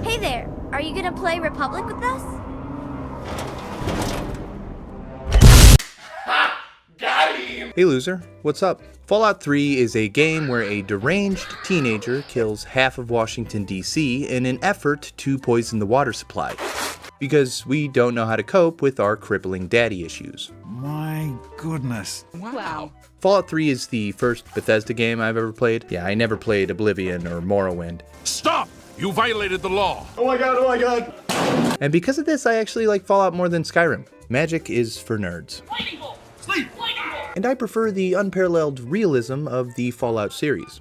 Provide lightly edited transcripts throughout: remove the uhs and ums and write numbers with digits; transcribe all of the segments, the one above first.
Hey there, are you gonna play Republic with us? Hey loser, what's up? Fallout 3 is a game where a deranged teenager kills half of Washington, D.C. in an effort to poison the water supply. Because we don't know how to cope with our crippling daddy issues. My goodness. Wow. Fallout 3 is the first Bethesda game I've ever played. Yeah, I never played Oblivion or Morrowind. Stop! You violated the law! Oh my god! And because of this, I actually like Fallout more than Skyrim. Magic is for nerds. Sleep! And I prefer the unparalleled realism of the Fallout series.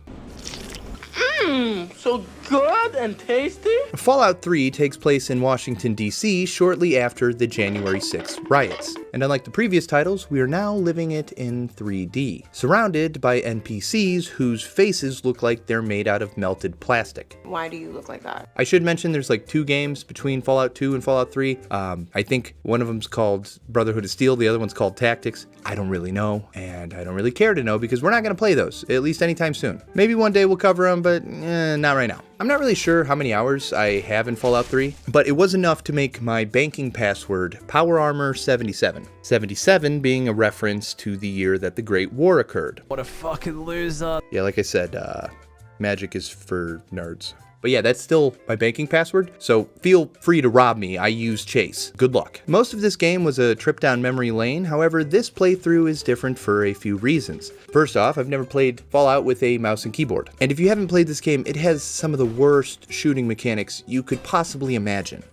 So good and tasty? Fallout 3 takes place in Washington, D.C. shortly after the January 6th riots. And unlike the previous titles, we are now living it in 3D, surrounded by NPCs whose faces look like they're made out of melted plastic. Why do you look like that? I should mention there's like 2 games between Fallout 2 and Fallout 3. I think one of them's called Brotherhood of Steel, the other one's called Tactics. I don't really know, and I don't really care to know because we're not going to play those, at least anytime soon. Maybe one day we'll cover them, but not right now. I'm not really sure how many hours I have in Fallout 3, but it was enough to make my banking password Power Armor 77. 77 being a reference to the year that the Great War occurred. What a fucking loser. Yeah, like I said, magic is for nerds. But yeah, that's still my banking password, so feel free to rob me. I use Chase. Good luck. Most of this game was a trip down memory lane, however, this playthrough is different for a few reasons. First off, I've never played Fallout with a mouse and keyboard. And if you haven't played this game, it has some of the worst shooting mechanics you could possibly imagine.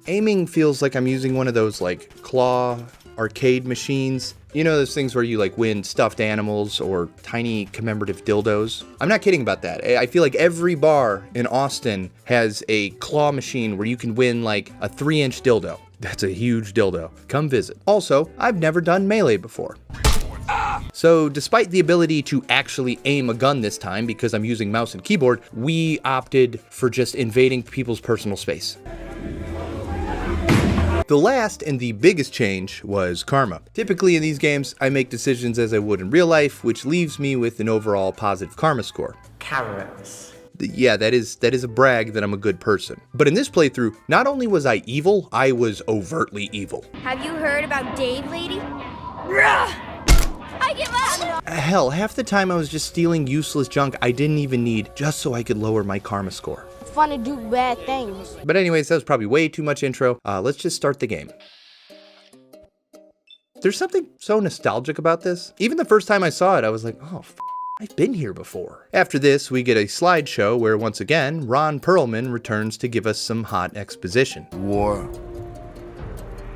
Aiming feels like I'm using one of those like claw arcade machines. You know those things where you like win stuffed animals or tiny commemorative dildos? I'm not kidding about that. I feel like every bar in Austin has a claw machine where you can win like a 3-inch dildo. That's a huge dildo. Come visit. Also, I've never done melee before. So despite the ability to actually aim a gun this time because I'm using mouse and keyboard, we opted for just invading people's personal space. The last and the biggest change was karma. Typically in these games, I make decisions as I would in real life, which leaves me with an overall positive karma score. Carrots. Yeah, that is a brag that I'm a good person. But in this playthrough, not only was I evil, I was overtly evil. Have you heard about Dave, lady? I give up! Hell, half the time I was just stealing useless junk I didn't even need just so I could lower my karma score. Fun to do bad things. But anyways, that was probably way too much intro. Let's just start the game. There's something so nostalgic about this. Even the first time I saw it, I was like, oh, I've been here before. After this, we get a slideshow where once again, Ron Perlman returns to give us some hot exposition. War.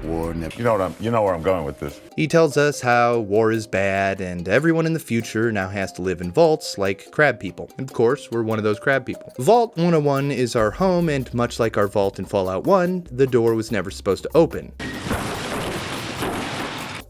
You know where I'm going with this. He tells us how war is bad and everyone in the future now has to live in vaults like crab people. And of course, we're one of those crab people. Vault 101 is our home, and much like our vault in Fallout 1, the door was never supposed to open.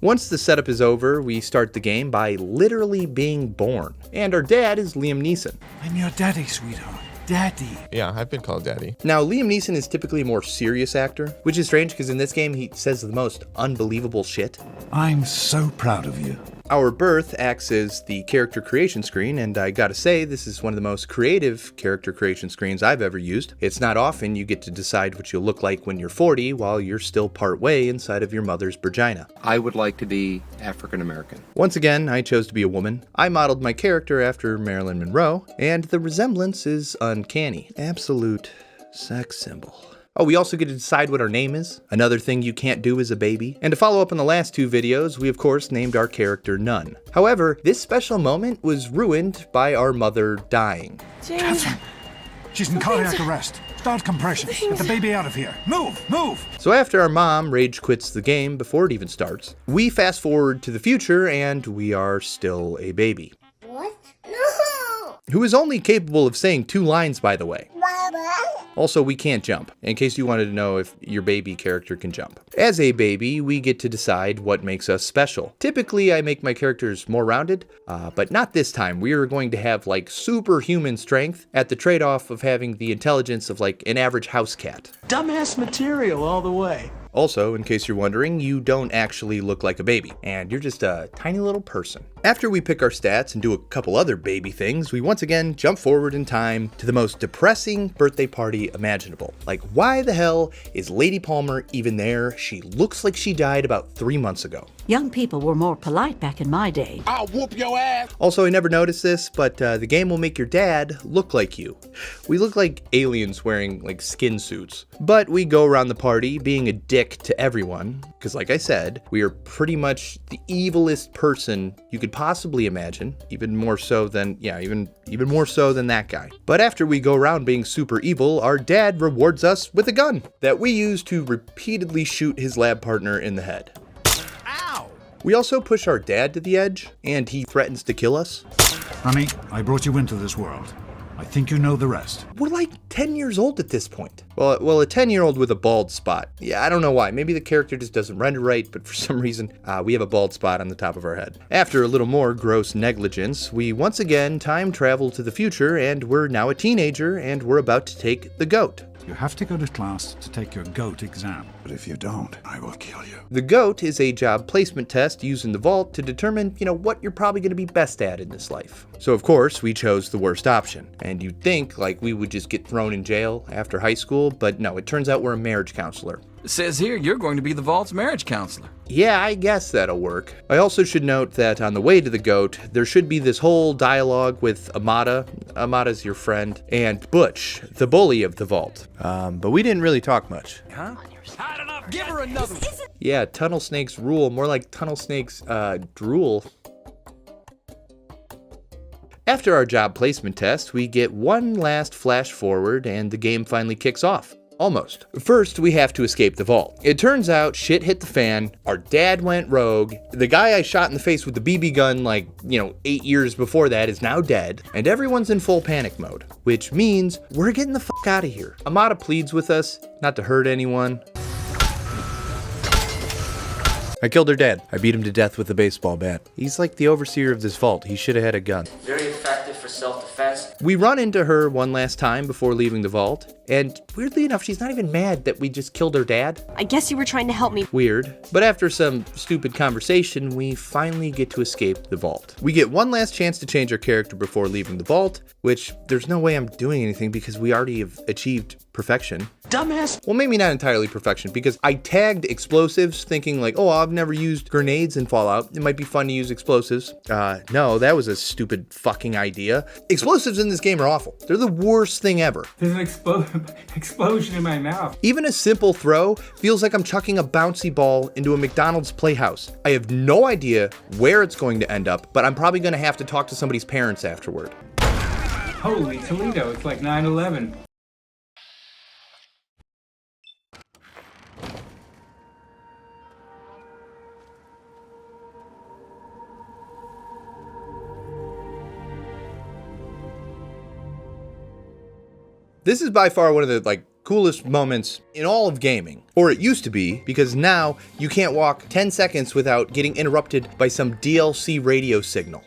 Once the setup is over, we start the game by literally being born. And our dad is Liam Neeson. I'm your daddy, sweetheart. Daddy. Yeah, I've been called daddy. Now, Liam Neeson is typically a more serious actor, which is strange because in this game he says the most unbelievable shit. I'm so proud of you. Our birth acts as the character creation screen, and I gotta say, this is one of the most creative character creation screens I've ever used. It's not often you get to decide what you'll look like when you're 40 while you're still part way inside of your mother's vagina. I would like to be African American. Once again, I chose to be a woman. I modeled my character after Marilyn Monroe, and the resemblance is uncanny. Absolute sex symbol. Oh, we also get to decide what our name is, another thing you can't do as a baby. And to follow up on the last 2 videos, we of course named our character None. However, this special moment was ruined by our mother dying. Catherine, she's in cardiac arrest. Start compression. Get the baby out of here. Move, move. So after our mom rage quits the game before it even starts, we fast forward to the future and we are still a baby. What? No! Who is only capable of saying 2 lines, by the way. Also, we can't jump, in case you wanted to know if your baby character can jump. As a baby, we get to decide what makes us special. Typically, I make my characters more rounded, but not this time. We are going to have like superhuman strength at the trade-off of having the intelligence of like an average house cat. Dumbass material all the way. Also, in case you're wondering, you don't actually look like a baby, and you're just a tiny little person. After we pick our stats and do a couple other baby things, we once again jump forward in time to the most depressing birthday party imaginable. Like, why the hell is Lady Palmer even there? She looks like she died about 3 months ago. Young people were more polite back in my day. I'll whoop your ass. Also, I never noticed this, but the game will make your dad look like you. We look like aliens wearing like skin suits. But we go around the party being a dick to everyone, because like I said, we are pretty much the evilest person you could possibly imagine, even more so than that guy. But after we go around being super evil, our dad rewards us with a gun that we use to repeatedly shoot his lab partner in the head. Ow! We also push our dad to the edge, and he threatens to kill us. Honey, I brought you into this world. I think you know the rest. We're like 10 years old at this point. Well, a 10-year-old with a bald spot. Yeah, I don't know why. Maybe the character just doesn't render right, but for some reason, we have a bald spot on the top of our head. After a little more gross negligence, we once again time travel to the future, and we're now a teenager, and we're about to take the GOAT. You have to go to class to take your GOAT exam. But if you don't, I will kill you. The GOAT is a job placement test used in the vault to determine, what you're probably going to be best at in this life. So of course, we chose the worst option. And you'd think like we would just get thrown in jail after high school, but no, it turns out we're a marriage counselor. It says here you're going to be the vault's marriage counselor. Yeah, I guess that'll work. I also should note that on the way to the GOAT, there should be this whole dialogue with Amada. Amada's your friend. And Butch, the bully of the vault. But we didn't really talk much. Huh? Hot enough. Give her another one. Yeah, tunnel snakes rule. More like tunnel snakes drool. After our job placement test, we get one last flash forward and the game finally kicks off. Almost. First, we have to escape the vault. It turns out shit hit the fan, our dad went rogue, the guy I shot in the face with the BB gun 8 years before that is now dead, and everyone's in full panic mode. Which means we're getting the fuck out of here. Amada pleads with us not to hurt anyone. I killed her dad. I beat him to death with a baseball bat. He's like the overseer of this vault. He should have had a gun. Very effective for self-defense. We run into her one last time before leaving the vault, and weirdly enough, she's not even mad that we just killed her dad. I guess you were trying to help me. Weird. But after some stupid conversation, we finally get to escape the vault. We get one last chance to change our character before leaving the vault, which there's no way I'm doing anything because we already have achieved perfection. Dumbass. Well, maybe not entirely perfection, because I tagged explosives thinking like, oh, I've never used grenades in Fallout. It might be fun to use explosives. No, that was a stupid fucking idea. Explosives in this game are awful. They're the worst thing ever. There's an explosion in my mouth. Even a simple throw feels like I'm chucking a bouncy ball into a McDonald's playhouse. I have no idea where it's going to end up, but I'm probably going to have to talk to somebody's parents afterward. Holy Toledo, it's like 9/11. This is by far one of the coolest moments in all of gaming. Or it used to be, because now you can't walk 10 seconds without getting interrupted by some DLC radio signal.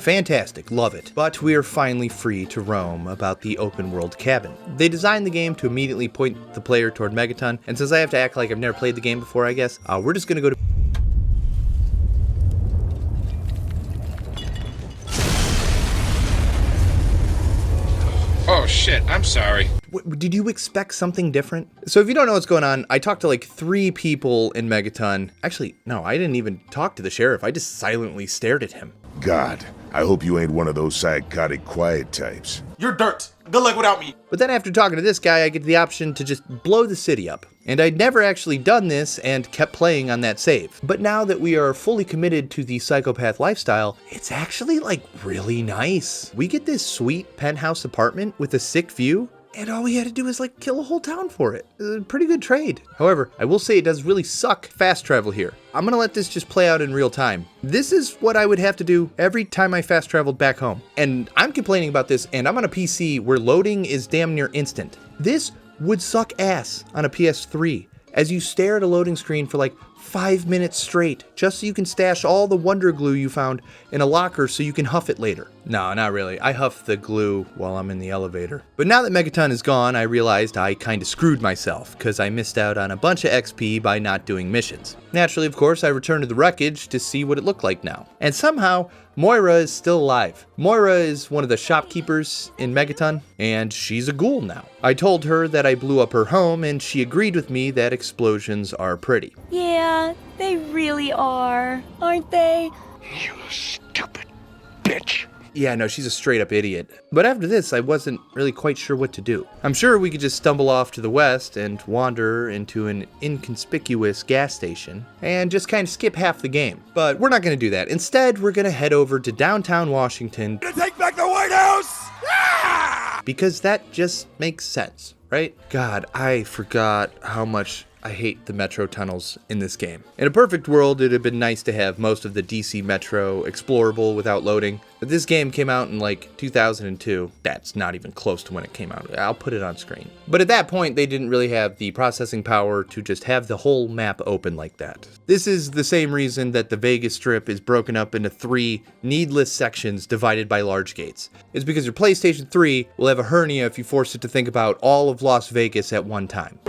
Fantastic, love it. But we are finally free to roam about the open world cabin. They designed the game to immediately point the player toward Megaton, and since I have to act like I've never played the game before, I guess, we're just gonna go to... Oh shit, I'm sorry. Did you expect something different? So if you don't know what's going on, I talked to 3 people in Megaton. Actually, no, I didn't even talk to the sheriff. I just silently stared at him. God, I hope you ain't one of those psychotic quiet types. You're dirt. Good luck without me. But then after talking to this guy, I get the option to just blow the city up. And I'd never actually done this and kept playing on that save. But now that we are fully committed to the psychopath lifestyle, it's actually really nice. We get this sweet penthouse apartment with a sick view, and all we had to do is kill a whole town for it. Pretty good trade. However, I will say it does really suck fast travel here. I'm gonna let this just play out in real time. This is what I would have to do every time I fast traveled back home. And I'm complaining about this, and I'm on a PC where loading is damn near instant. This would suck ass on a PS3 as you stare at a loading screen for 5 minutes straight, just so you can stash all the Wonder Glue you found in a locker so you can huff it later. No, not really. I huff the glue while I'm in the elevator. But now that Megaton is gone, I realized I kinda screwed myself, because I missed out on a bunch of XP by not doing missions. Naturally, of course, I returned to the wreckage to see what it looked like now. And somehow, Moira is still alive. Moira is one of the shopkeepers in Megaton, and she's a ghoul now. I told her that I blew up her home, and she agreed with me that explosions are pretty. Yeah, they really are, aren't they? You stupid bitch. Yeah, no, she's a straight up idiot. But after this, I wasn't really quite sure what to do. I'm sure we could just stumble off to the west and wander into an inconspicuous gas station and just kind of skip half the game. But we're not going to do that. Instead, we're going to head over to downtown Washington To take back the White House! because that just makes sense, right? God, I forgot how much I hate the metro tunnels in this game. In a perfect world, it'd have been nice to have most of the DC Metro explorable without loading, but this game came out in like 2002. That's not even close to when it came out. I'll put it on screen. But at that point, they didn't really have the processing power to just have the whole map open like that. This is the same reason that the Vegas Strip is broken up into 3 needless sections divided by large gates. It's because your PlayStation 3 will have a hernia if you force it to think about all of Las Vegas at one time.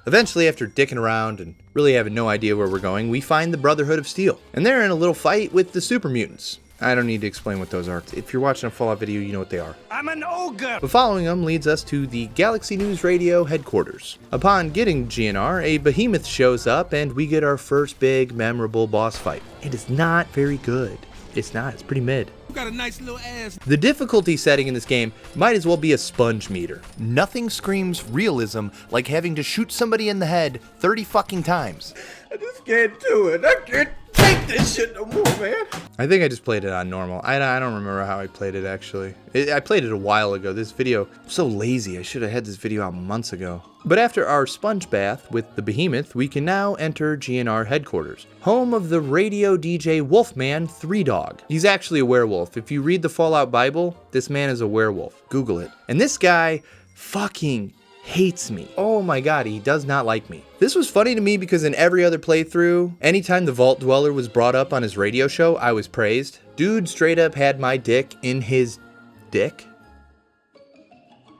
Eventually, after dicking around and really having no idea where we're going, we find the Brotherhood of Steel. And they're in a little fight with the super mutants. I don't need to explain what those are. If you're watching a Fallout video, you know what they are. I'm an ogre! But following them leads us to the Galaxy News Radio headquarters. Upon getting GNR, a behemoth shows up and we get our first big, memorable boss fight. And it's not very good. It's not. It's pretty mid. Got a nice little ass. The difficulty setting in this game might as well be a sponge meter. Nothing screams realism like having to shoot somebody in the head 30 fucking times. I just can't do it. I can't take this shit no more, man. I think I just played it on normal. I don't remember how I played it actually. I played it a while ago. This video, I'm so lazy. I should have had this video out months ago. But after our sponge bath with the behemoth, we can now enter GNR headquarters, home of the radio DJ Wolfman 3-Dog. He's actually a werewolf. If you read the Fallout Bible, this man is a werewolf. Google it. And this guy fucking hates me. Oh my god, he does not like me. This was funny to me because in every other playthrough, anytime the Vault Dweller was brought up on his radio show, I was praised. Dude straight up had my dick in his dick.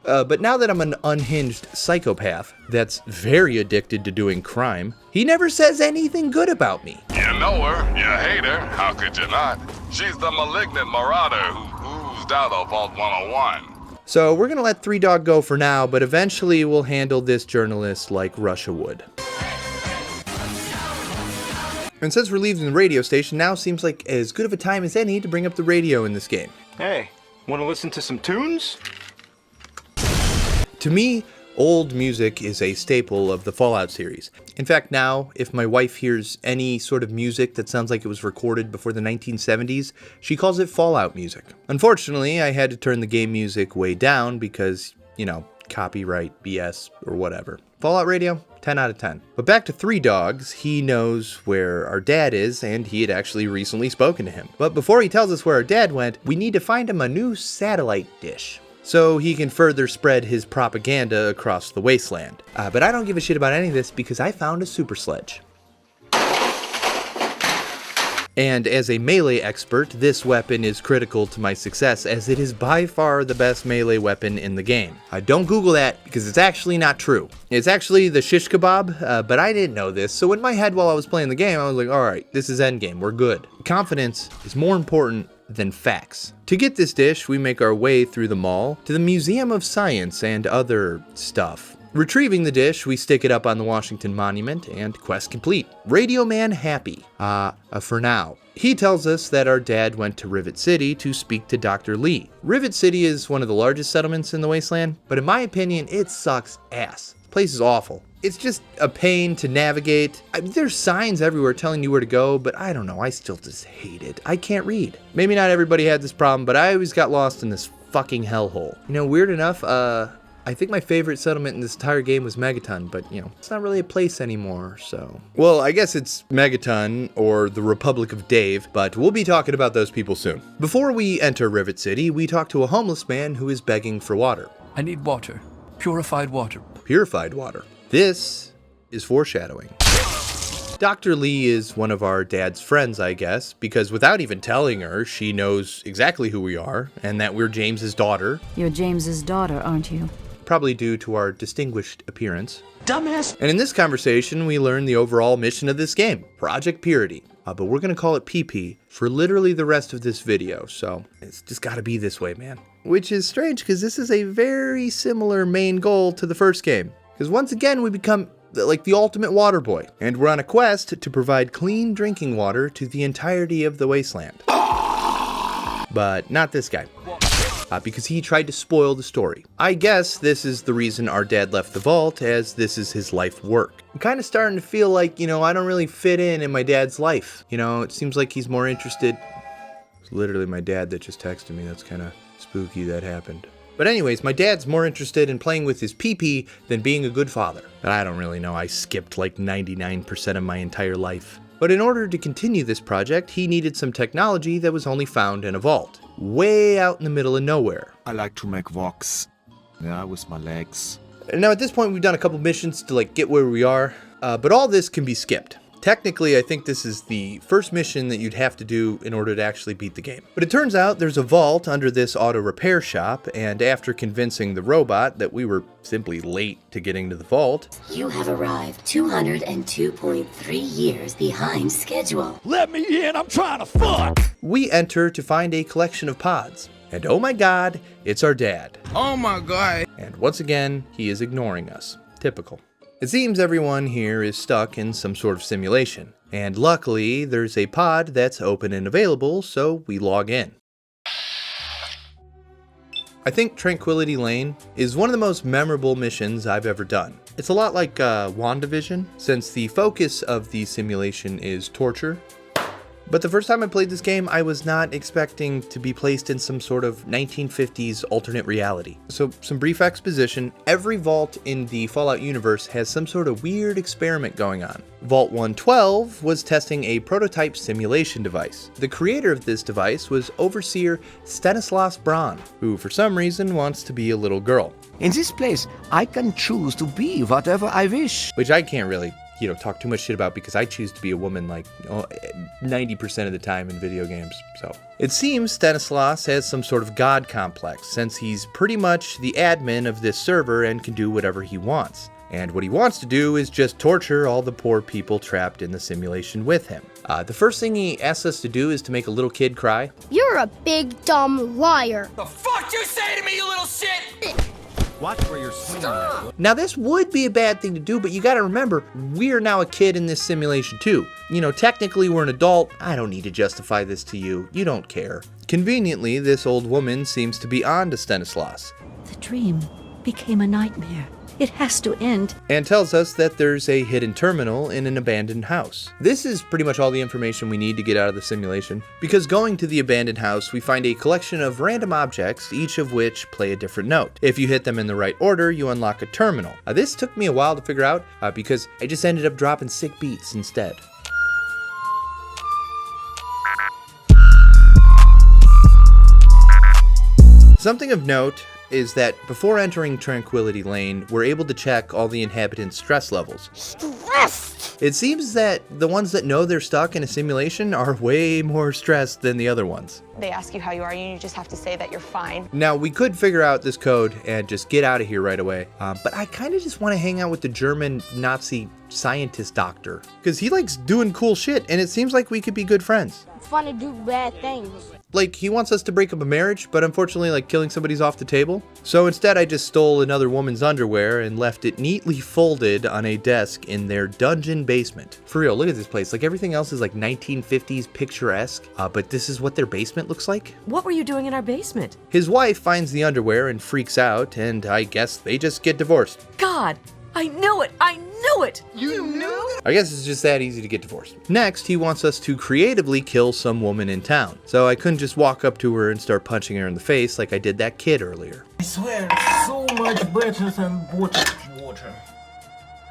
But now that I'm an unhinged psychopath that's very addicted to doing crime, he never says anything good about me. You know her, you hate her, how could you not? She's the malignant marauder who oozed out of Vault 101. So we're gonna let 3-Dog go for now, but eventually we'll handle this journalist like Russia would. And since we're leaving the radio station, now seems like as good of a time as any to bring up the radio in this game. Hey, want to listen to some tunes? To me, old music is a staple of the Fallout series. In fact, now, if my wife hears any sort of music that sounds like it was recorded before the 1970s, she calls it Fallout music. Unfortunately, I had to turn the game music way down because, you know, copyright, BS, or whatever. Fallout Radio, 10 out of 10. But back to 3-Dogs, he knows where our dad is, and he had actually recently spoken to him. But before he tells us where our dad went, we need to find him a new satellite dish, so he can further spread his propaganda across the wasteland. But I don't give a shit about any of this because I found a super sledge. And as a melee expert, this weapon is critical to my success as it is by far the best melee weapon in the game. Don't Google that because it's actually not true. It's actually the shish kebab, but I didn't know this, so in my head while I was playing the game, I was like, alright, this is endgame, we're good. Confidence is more important than facts. To get this dish, we make our way through the mall to the Museum of Science and other stuff. Retrieving the dish, we stick it up on the Washington Monument, and quest complete. Radio Man happy. For now. He tells us that our dad went to Rivet City to speak to Dr. Lee. Rivet City is one of the largest settlements in the wasteland, but in my opinion, it sucks ass. The place is awful. It's just a pain to navigate. I mean, there's signs everywhere telling you where to go, but I don't know, I still just hate it. I can't read. Maybe not everybody had this problem, but I always got lost in this fucking hellhole. You know, weird enough, I think my favorite settlement in this entire game was Megaton, but, you know, it's not really a place anymore, so. Well, I guess it's Megaton, or the Republic of Dave, but we'll be talking about those people soon. Before we enter Rivet City, we talk to a homeless man who is begging for water. I need water. Purified water. Purified water. This is foreshadowing. Dr. Lee is one of our dad's friends, I guess, because without even telling her, she knows exactly who we are and that we're James's daughter. You're James's daughter, aren't you? Probably due to our distinguished appearance. Dumbass. And in this conversation, we learn the overall mission of this game, Project Purity. But we're going to call it PP for literally the rest of this video, so it's just got to be this way, man. Which is strange, because this is a very similar main goal to the first game. Because once again, we become like the ultimate water boy, and we're on a quest to provide clean drinking water to the entirety of the wasteland. But not this guy. Because he tried to spoil the story. I guess this is the reason our dad left the vault, as this is his life work. I'm kind of starting to feel like, I don't really fit in my dad's life. It seems like he's more interested. It's literally my dad that just texted me. That's kind of spooky that happened. But anyways, my dad's more interested in playing with his pee-pee than being a good father. But I don't really know. I skipped like 99% of my entire life. But in order to continue this project, he needed some technology that was only found in a vault, way out in the middle of nowhere. I like to make walks, with my legs. Now at this point, we've done a couple missions to get where we are, but all this can be skipped. Technically, I think this is the first mission that you'd have to do in order to actually beat the game. But it turns out there's a vault under this auto repair shop, and after convincing the robot that we were simply late to getting to the vault... You have arrived 202.3 years behind schedule. Let me in, I'm trying to fuck! We enter to find a collection of pods. And oh my god, it's our dad. Oh my god. And once again, he is ignoring us. Typical. It seems everyone here is stuck in some sort of simulation, and luckily there's a pod that's open and available, so we log in. I think Tranquility Lane is one of the most memorable missions I've ever done. It's a lot like WandaVision, since the focus of the simulation is torture. But the first time I played this game, I was not expecting to be placed in some sort of 1950s alternate reality. So some brief exposition, every vault in the Fallout universe has some sort of weird experiment going on. Vault 112 was testing a prototype simulation device. The creator of this device was Overseer Stanislaus Braun, who for some reason wants to be a little girl. In this place, I can choose to be whatever I wish. Which I can't really talk too much shit about, because I choose to be a woman 90% of the time in video games. So it seems Stanislaus has some sort of god complex, since he's pretty much the admin of this server and can do whatever he wants. And what he wants to do is just torture all the poor people trapped in the simulation with him. The first thing he asks us to do is to make a little kid cry. You're a big dumb liar. The fuck you say to me, you little shit? Watch where you're swinging. Now this would be a bad thing to do, but you gotta remember, we're now a kid in this simulation too. Technically we're an adult. I don't need to justify this to you. You don't care. Conveniently, this old woman seems to be on to Stanislaus. The dream became a nightmare. It has to end. And tells us that there's a hidden terminal in an abandoned house. This is pretty much all the information we need to get out of the simulation, because going to the abandoned house, we find a collection of random objects, each of which play a different note. If you hit them in the right order, you unlock a terminal. This took me a while to figure out, because I just ended up dropping sick beats instead. Something of note is that before entering Tranquility Lane, we're able to check all the inhabitants' stress levels. Stressed! It seems that the ones that know they're stuck in a simulation are way more stressed than the other ones. They ask you how you are, and you just have to say that you're fine. Now, we could figure out this code and just get out of here right away, but I kind of just want to hang out with the German Nazi scientist doctor, because he likes doing cool shit, and it seems like we could be good friends. It's fun to do bad things. Like, he wants us to break up a marriage, but unfortunately, killing somebody's off the table. So instead, I just stole another woman's underwear and left it neatly folded on a desk in their dungeon basement. For real, look at this place. Everything else is 1950s picturesque, but this is what their basement looks like. What were you doing in our basement? His wife finds the underwear and freaks out, and I guess they just get divorced. God, I knew it! I knew it! You knew? I guess it's just that easy to get divorced. Next, he wants us to creatively kill some woman in town. So I couldn't just walk up to her and start punching her in the face like I did that kid earlier. I swear, it's so much better than bottled water.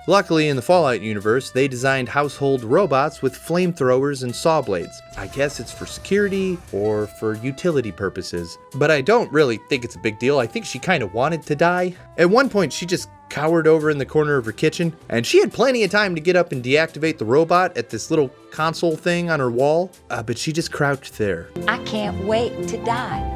Luckily, in the Fallout universe, they designed household robots with flamethrowers and saw blades. I guess it's for security or for utility purposes, but I don't really think it's a big deal. I think she kind of wanted to die. At one point, she just cowered over in the corner of her kitchen, and she had plenty of time to get up and deactivate the robot at this little console thing on her wall, but she just crouched there. I can't wait to die.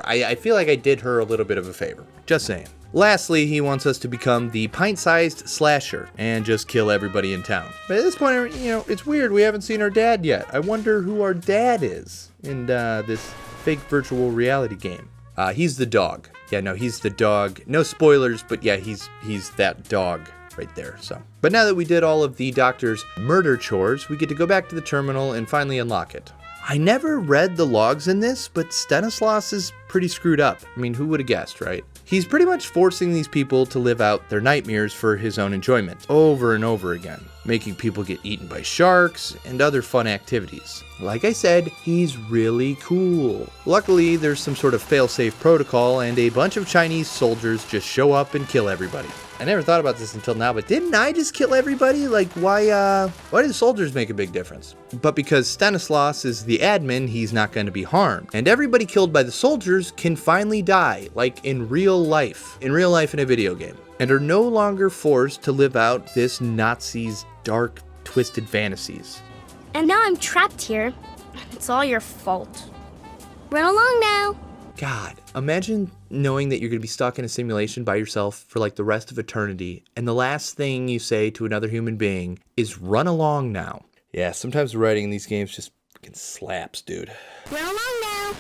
I feel like I did her a little bit of a favor. Just saying. Lastly, he wants us to become the pint-sized slasher and just kill everybody in town. But at this point, it's weird. We haven't seen our dad yet. I wonder who our dad is in this fake virtual reality game. He's the dog. Yeah, no, he's the dog. No spoilers, but yeah, he's that dog right there. So, but now that we did all of the doctor's murder chores, we get to go back to the terminal and finally unlock it. I never read the logs in this, but Stanislaus is pretty screwed up. I mean, who would have guessed, right? He's pretty much forcing these people to live out their nightmares for his own enjoyment, over and over again, making people get eaten by sharks and other fun activities. Like I said, he's really cool. Luckily, there's some sort of fail-safe protocol, and a bunch of Chinese soldiers just show up and kill everybody. I never thought about this until now, but didn't I just kill everybody? Like, why do the soldiers make a big difference? But because Stanislaus is the admin, he's not going to be harmed. And everybody killed by the soldiers can finally die, like in real life in a video game, and are no longer forced to live out this Nazi's dark, twisted fantasies. And now I'm trapped here. It's all your fault. Run along now. God, imagine knowing that you're going to be stuck in a simulation by yourself for like the rest of eternity, and the last thing you say to another human being is run along now. Yeah, sometimes the writing in these games just fucking slaps, dude. Run along now.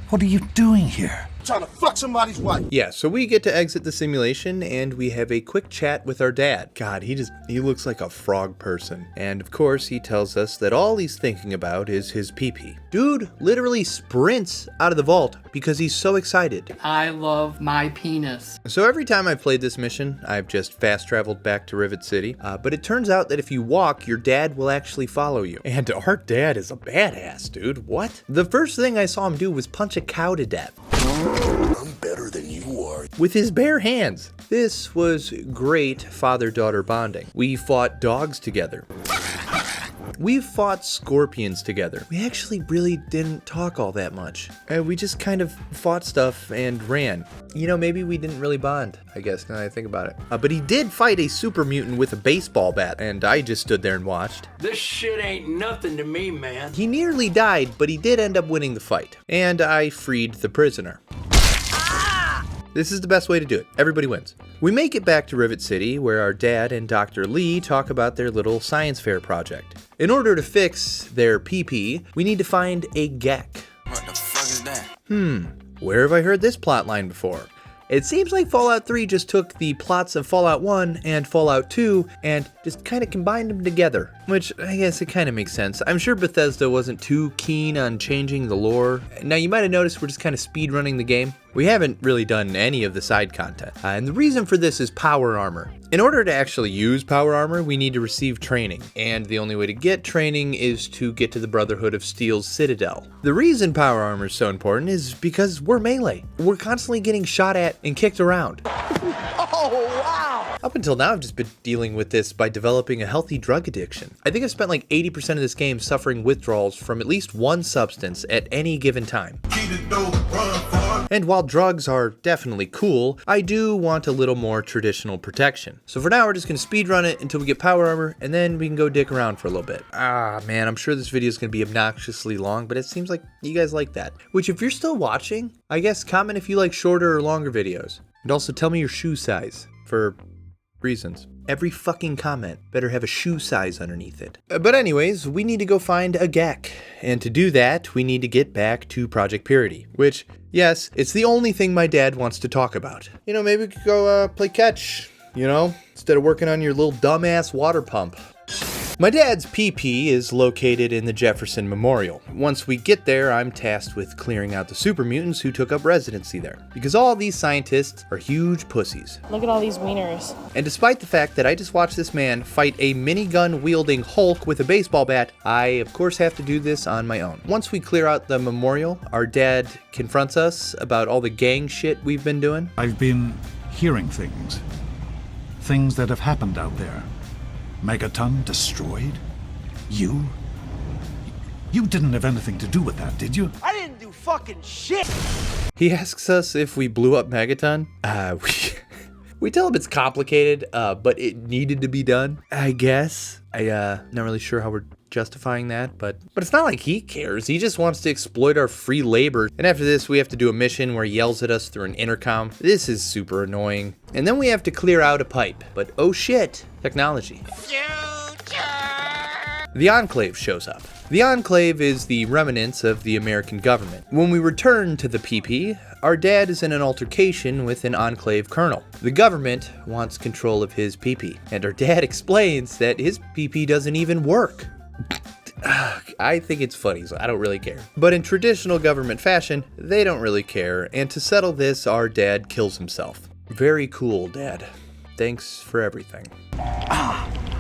What are you doing here? Trying to fuck somebody's wife. Yeah, so we get to exit the simulation and we have a quick chat with our dad. God, he looks like a frog person. And of course, he tells us that all he's thinking about is his pee-pee. Dude literally sprints out of the vault because he's so excited. I love my penis. So every time I've played this mission, I've just fast traveled back to Rivet City. But it turns out that if you walk, your dad will actually follow you. And our dad is a badass, dude. What? The first thing I saw him do was punch a cow to death. I'm better than you are. With his bare hands. This was great father-daughter bonding. We fought dogs together. We fought scorpions together. We actually really didn't talk all that much. We just kind of fought stuff and ran. Maybe we didn't really bond, I guess, now that I think about it. But he did fight a super mutant with a baseball bat, and I just stood there and watched. This shit ain't nothing to me, man. He nearly died, but he did end up winning the fight. And I freed the prisoner. This is the best way to do it. Everybody wins. We make it back to Rivet City, where our dad and Dr. Lee talk about their little science fair project. In order to fix their PP, we need to find a Gek. What the fuck is that? Where have I heard this plotline before? It seems like Fallout 3 just took the plots of Fallout 1 and Fallout 2 and just kind of combined them together, which I guess it kind of makes sense. I'm sure Bethesda wasn't too keen on changing the lore. Now you might have noticed we're just kind of speedrunning the game. We haven't really done any of the side content, and the reason for this is power armor. In order to actually use power armor, we need to receive training, and the only way to get training is to get to the Brotherhood of Steel's Citadel. The reason power armor is so important is because we're melee. We're constantly getting shot at and kicked around. Oh, wow. Up until now, I've just been dealing with this by developing a healthy drug addiction. I think I've spent like 80% of this game suffering withdrawals from at least one substance at any given time. And while drugs are definitely cool, I do want a little more traditional protection. So for now, we're just gonna speedrun it until we get power armor, and then we can go dick around for a little bit. Man, I'm sure this video is gonna be obnoxiously long, but it seems like you guys like that. Which, if you're still watching, I guess comment if you like shorter or longer videos. And also tell me your shoe size, for reasons. Every fucking comment better have a shoe size underneath it. But anyways, we need to go find a Gek. And to do that, we need to get back to Project Purity, which, yes, it's the only thing my dad wants to talk about. Maybe we could go play catch, instead of working on your little dumbass water pump. My dad's PP is located in the Jefferson Memorial. Once we get there, I'm tasked with clearing out the super mutants who took up residency there, because all these scientists are huge pussies. Look at all these wieners. And despite the fact that I just watched this man fight a minigun wielding Hulk with a baseball bat, I of course have to do this on my own. Once we clear out the memorial, our dad confronts us about all the gang shit we've been doing. I've been hearing things. Things that have happened out there. Megaton destroyed? You? You didn't have anything to do with that, did you? I didn't do fucking shit. He asks us if we blew up Megaton. We tell him it's complicated, but it needed to be done, I guess. Not really sure how we're justifying that, but it's not like he cares. He just wants to exploit our free labor. And after this, we have to do a mission where he yells at us through an intercom. This is super annoying. And then we have to clear out a pipe. But oh shit, technology. The Enclave shows up. The Enclave is the remnants of the American government. When we return to the PP, our dad is in an altercation with an Enclave colonel. The government wants control of his PP, and our dad explains that his PP doesn't even work. I think it's funny, so I don't really care. But in traditional government fashion, they don't really care, and to settle this, our dad kills himself. Very cool, Dad. Thanks for everything.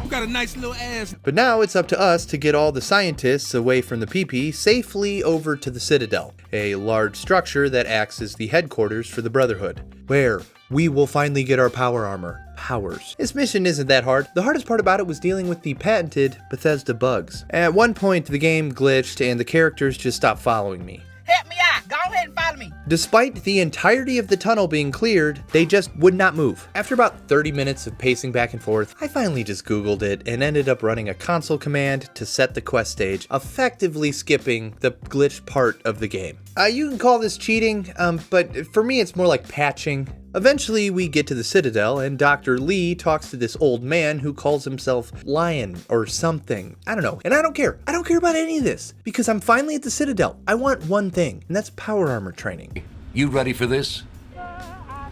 Got a nice little ass. But now it's up to us to get all the scientists away from the PP safely over to the Citadel, a large structure that acts as the headquarters for the Brotherhood, where we will finally get our power armor. Powers. This mission isn't that hard. The hardest part about it was dealing with the patented Bethesda bugs. At one point, the game glitched and the characters just stopped following me. Help me out. Go ahead and follow me. Despite the entirety of the tunnel being cleared, they just would not move. After about 30 minutes of pacing back and forth, I finally just Googled it and ended up running a console command to set the quest stage, effectively skipping the glitched part of the game. You can call this cheating, but for me it's more like patching. Eventually we get to the Citadel and Dr. Lee talks to this old man who calls himself Lion or something. I don't know. And I don't care. I don't care about any of this because I'm finally at the Citadel. I want one thing, and that's power armor training. You ready for this?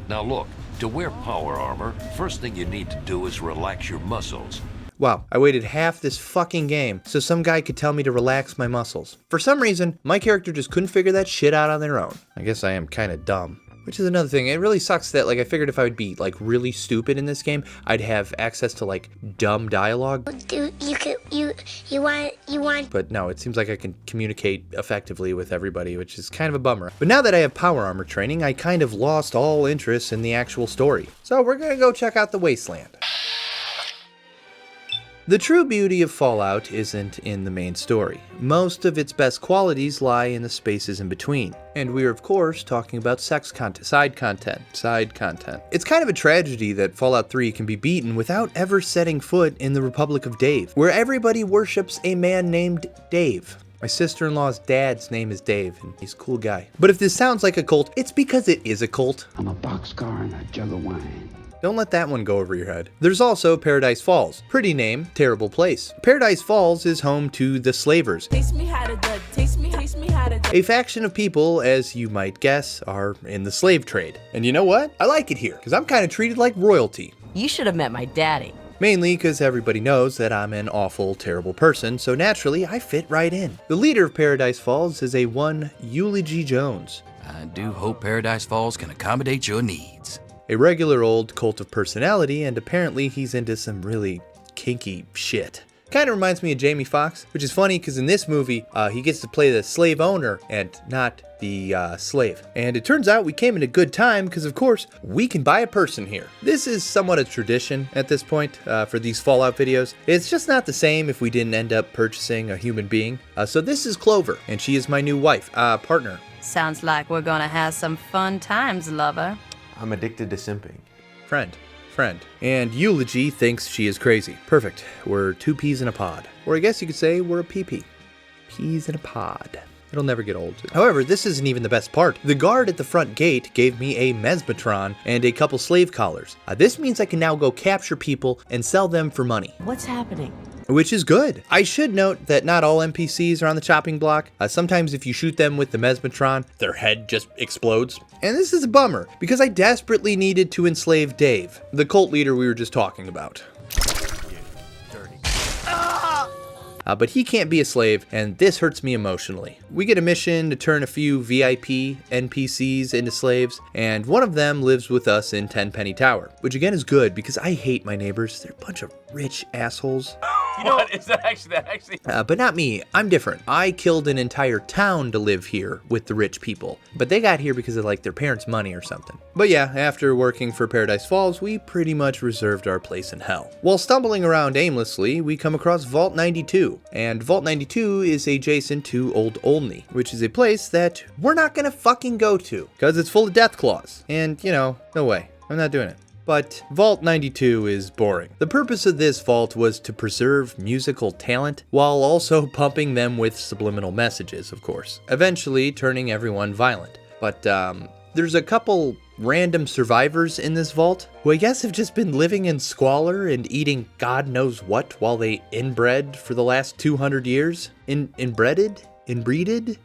Now look, to wear power armor, first thing you need to do is relax your muscles. Wow, I waited half this fucking game so some guy could tell me to relax my muscles. For some reason, my character just couldn't figure that shit out on their own. I guess I am kind of dumb. Which is another thing. It really sucks that, like, I figured if I would be, like, really stupid in this game, I'd have access to, like, dumb dialogue. You want. But no, it seems like I can communicate effectively with everybody, which is kind of a bummer. But now that I have power armor training, I kind of lost all interest in the actual story. So we're gonna go check out the Wasteland. The true beauty of Fallout isn't in the main story. Most of its best qualities lie in the spaces in between. And we're of course talking about sex content, side content. It's kind of a tragedy that Fallout 3 can be beaten without ever setting foot in the Republic of Dave, where everybody worships a man named Dave. My sister-in-law's dad's name is Dave, and he's a cool guy. But if this sounds like a cult, it's because it is a cult. I'm a boxcar and a jug of wine. Don't let that one go over your head. There's also Paradise Falls. Pretty name, terrible place. Paradise Falls is home to the Slavers. Taste me how to do. Taste me how to do. A faction of people, as you might guess, are in the slave trade. And you know what? I like it here, because I'm kind of treated like royalty. You should have met my daddy. Mainly because everybody knows that I'm an awful, terrible person, so naturally I fit right in. The leader of Paradise Falls is a one Eulogy Jones. I do hope Paradise Falls can accommodate your needs. A regular old cult of personality, and apparently he's into some really kinky shit. Kind of reminds me of Jamie Foxx, which is funny because in this movie, he gets to play the slave owner and not the slave. And it turns out we came in a good time because, of course, we can buy a person here. This is somewhat a tradition at this point for these Fallout videos. It's just not the same if we didn't end up purchasing a human being. So this is Clover, and she is my new wife, partner. Sounds like we're gonna have some fun times, lover. I'm addicted to simping. Friend. And Eulogy thinks she is crazy. Perfect. We're two peas in a pod. Or I guess you could say we're a pee-pee. Peas in a pod. It'll never get old. However, this isn't even the best part. The guard at the front gate gave me a Mesmetron and a couple slave collars. This means I can now go capture people and sell them for money. What's happening? Which is good. I should note that not all NPCs are on the chopping block. Sometimes if you shoot them with the Mesmetron, their head just explodes. And this is a bummer, because I desperately needed to enslave Dave, the cult leader we were just talking about. But he can't be a slave, and this hurts me emotionally. We get a mission to turn a few VIP NPCs into slaves, and one of them lives with us in Tenpenny Tower, which again is good because I hate my neighbors. They're a bunch of rich assholes. You know what? Is that actually? But not me. I'm different. I killed an entire town to live here with the rich people. But they got here because of like their parents' money or something. But yeah, after working for Paradise Falls, we pretty much reserved our place in hell. While stumbling around aimlessly, we come across Vault 92. And Vault 92 is adjacent to Old Olney, which is a place that we're not gonna fucking go to. Because it's full of death claws. And, you know, no way. I'm not doing it. But Vault 92 is boring. The purpose of this vault was to preserve musical talent while also pumping them with subliminal messages, of course, eventually turning everyone violent. But there's a couple random survivors in this vault who I guess have just been living in squalor and eating God knows what while they inbred for the last 200 years. Inbreeded?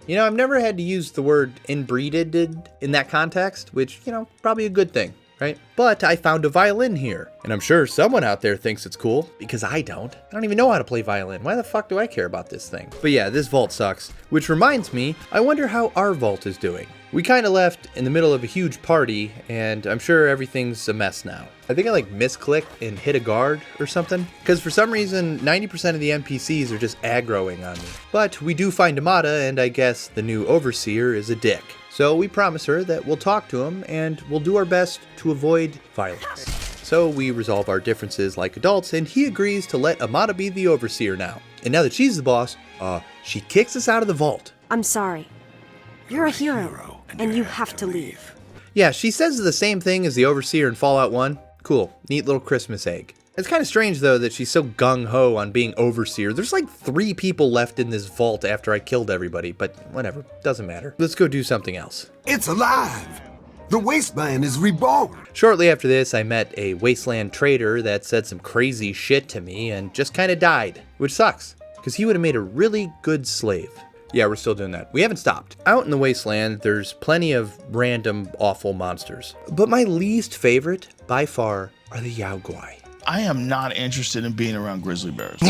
You know, I've never had to use the word inbreeded in that context, which, you know, probably a good thing. Right? But I found a violin here, and I'm sure someone out there thinks it's cool, because I don't. I don't even know how to play violin. Why the fuck do I care about this thing? But yeah, this vault sucks, which reminds me, I wonder how our vault is doing. We kind of left in the middle of a huge party, and I'm sure everything's a mess now. I think I like misclicked and hit a guard or something, because for some reason, 90% of the NPCs are just aggroing on me. But we do find Amada, and I guess the new overseer is a dick. So we promise her that we'll talk to him and we'll do our best to avoid violence. So we resolve our differences like adults and he agrees to let Amada be the overseer now. And now that she's the boss, she kicks us out of the vault. I'm sorry. You're a hero and you have to leave. Yeah, she says the same thing as the overseer in Fallout 1. Cool, neat little Christmas egg. It's kind of strange though that she's so gung-ho on being overseer. There's like 3 people left in this vault after I killed everybody, but whatever, doesn't matter. Let's go do something else. It's alive! The wasteland is reborn! Shortly after this, I met a wasteland trader that said some crazy shit to me and just kind of died, which sucks, because he would have made a really good slave. Yeah, we're still doing that. We haven't stopped. Out in the wasteland, there's plenty of random, awful monsters. But my least favorite, by far, are the Yaoguai. I am not interested in being around grizzly bears.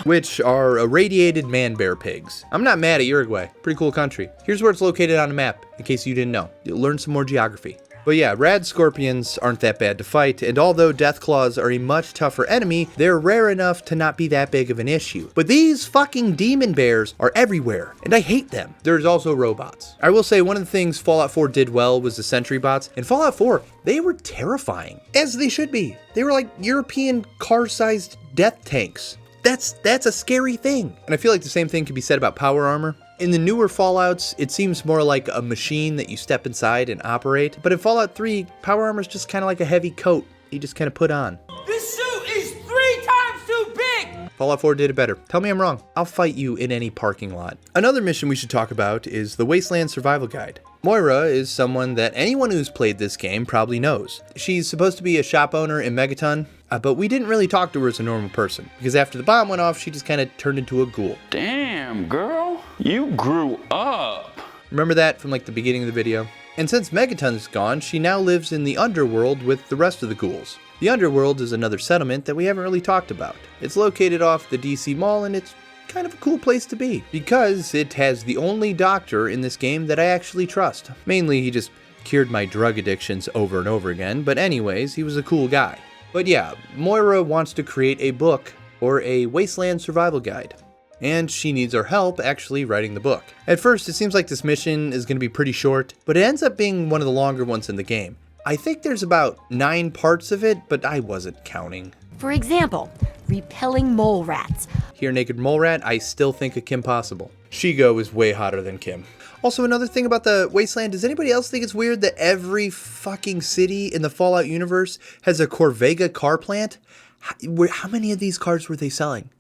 Which are irradiated man-bear pigs. I'm not mad at Uruguay. Pretty cool country. Here's where it's located on a map, in case you didn't know. You'll learn some more geography. But yeah, rad scorpions aren't that bad to fight, and although deathclaws are a much tougher enemy, they're rare enough to not be that big of an issue. But these fucking demon bears are everywhere, and I hate them. There's also robots. I will say one of the things Fallout 4 did well was the sentry bots. In Fallout 4, they were terrifying, as they should be. They were like European car-sized death tanks. That's a scary thing. And I feel like the same thing could be said about power armor. In the newer Fallouts, it seems more like a machine that you step inside and operate. But in Fallout 3, power armor is just kind of like a heavy coat you just kind of put on. This suit is 3 times too big! Fallout 4 did it better. Tell me I'm wrong. I'll fight you in any parking lot. Another mission we should talk about is the Wasteland Survival Guide. Moira is someone that anyone who's played this game probably knows. She's supposed to be a shop owner in Megaton, but we didn't really talk to her as a normal person, because after the bomb went off, she just kind of turned into a ghoul. Damn, girl, you grew up. Remember that from like the beginning of the video? And since Megaton's gone, she now lives in the underworld with the rest of the ghouls. The underworld is another settlement that we haven't really talked about. It's located off the DC Mall, and it's kind of a cool place to be, because it has the only doctor in this game that I actually trust. Mainly, he just cured my drug addictions over and over again, but anyways, he was a cool guy. But yeah, Moira wants to create a book, or a wasteland survival guide. And she needs our help actually writing the book. At first, it seems like this mission is going to be pretty short, but it ends up being one of the longer ones in the game. I think there's about 9 parts of it, but I wasn't counting. For example, repelling mole rats. Here, Naked Mole Rat, I still think of Kim Possible. Shigo is way hotter than Kim. Also, another thing about the Wasteland, does anybody else think it's weird that every fucking city in the Fallout universe has a Corvega car plant? How many of these cars were they selling?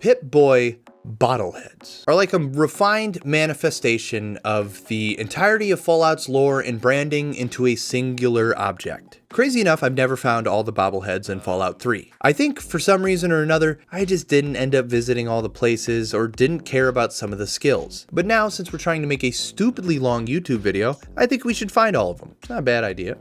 Pip-Boy Bobbleheads are like a refined manifestation of the entirety of Fallout's lore and branding into a singular object. Crazy enough, I've never found all the bobbleheads in Fallout 3. I think for some reason or another, I just didn't end up visiting all the places or didn't care about some of the skills. But now, since we're trying to make a stupidly long YouTube video, I think we should find all of them. It's not a bad idea.